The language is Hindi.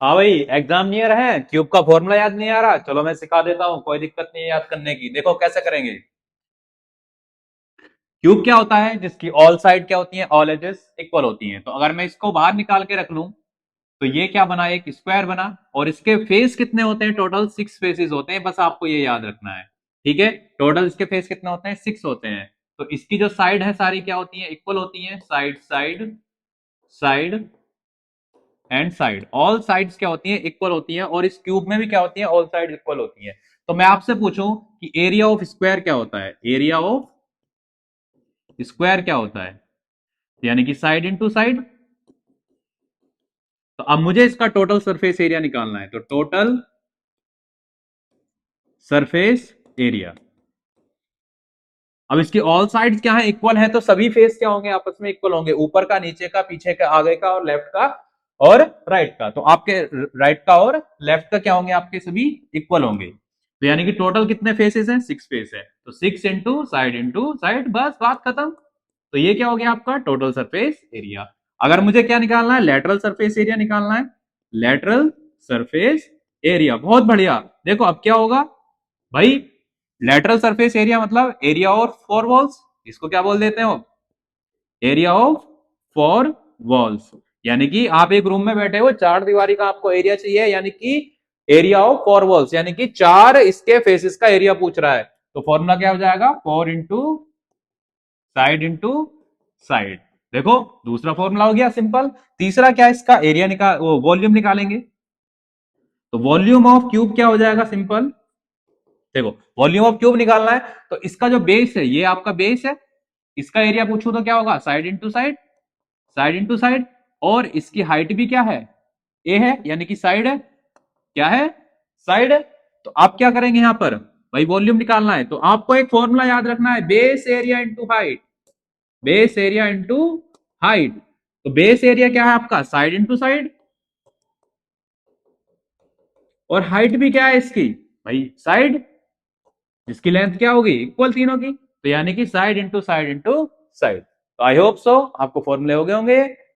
हाँ भाई, एग्जाम नियर है, क्यूब का फॉर्मूला याद नहीं आ रहा। चलो मैं सिखा देता हूँ, कोई दिक्कत नहीं है याद करने की। देखो कैसे करेंगे। क्यूब क्या होता है, जिसकी ऑल साइड क्या होती है, ऑल एजेस इक्वल होती हैं। तो अगर मैं इसको बाहर निकाल के रख लूं तो ये क्या बना, एक स्क्वायर बना। और इसके फेस कितने होते हैं, टोटल 6 फेसेस होते हैं, बस आपको ये याद रखना है। ठीक है, टोटल इसके फेस कितने होते हैं, 6 होते हैं। तो इसकी जो साइड है सारी क्या होती है, इक्वल होती है। Side side side and side, all sides क्या होती हैं, इक्वल होती हैं। और इस क्यूब में भी क्या होती है, ऑल साइड इक्वल होती है। तो मैं आपसे पूछूं कि एरिया ऑफ स्क्वायर क्या होता है, एरिया ऑफ स्क्वायर क्या होता है, यानी कि साइड इंटू साइड। तो अब मुझे इसका टोटल सरफेस एरिया निकालना है। तो टोटल सरफेस एरिया, अब इसकी ऑल साइड्स क्या है, इक्वल है, तो सभी फेस क्या होंगे, आपस में इक्वल होंगे। ऊपर का, नीचे का, पीछे का, आगे का और लेफ्ट का और राइट का। तो आपके राइट का और लेफ्ट का क्या होंगे, आपके सभी इक्वल होंगे। तो यानी कि टोटल कितने फेसेस हैं, 6 फेस है। तो 6 इंटू साइड, बस बात खत्म। तो ये क्या हो गया आपका टोटल सरफेस एरिया। अगर मुझे क्या निकालना है, लेटरल सरफेस एरिया निकालना है। लेटरल सरफेस एरिया, बहुत बढ़िया। देखो अब क्या होगा भाई, लेटरल सरफेस एरिया मतलब एरिया ऑफ फोर वॉल्स। इसको क्या बोल देते हो, एरिया ऑफ फोर वॉल्स। यानी कि आप एक रूम में बैठे हो, चार दीवारी का आपको एरिया चाहिए, यानी कि एरिया ऑफ फोर वॉल्स, यानी कि चार इसके फेसेस का एरिया पूछ रहा है। तो फॉर्मूला क्या हो जाएगा, 4 इंटू साइड। देखो दूसरा फॉर्मूला हो गया सिंपल। तीसरा क्या, इसका एरिया निकाल, वो वॉल्यूम निकालेंगे। तो वॉल्यूम ऑफ क्यूब क्या हो जाएगा, सिंपल। देखो वॉल्यूम ऑफ क्यूब निकालना है, तो इसका जो बेस है, ये आपका बेस है। इसका एरिया पूछूं तो क्या होगा, side into side, side into side. और इसकी हाइट भी क्या है, ए है, यानी कि साइड है। क्या है, साइड है। तो आप क्या करेंगे यहां पर, भाई वॉल्यूम निकालना है, तो आपको एक फॉर्मूला याद रखना है, base area into height. Base area into height. तो बेस एरिया क्या है आपका, साइड इंटू साइड। और हाइट भी क्या है इसकी, भाई साइड, जिसकी लेंथ क्या होगी, इक्वल तीनों की। तो यानी कि side into side into side. तो आई होप सो आपको फॉर्मूले हो गए होंगे।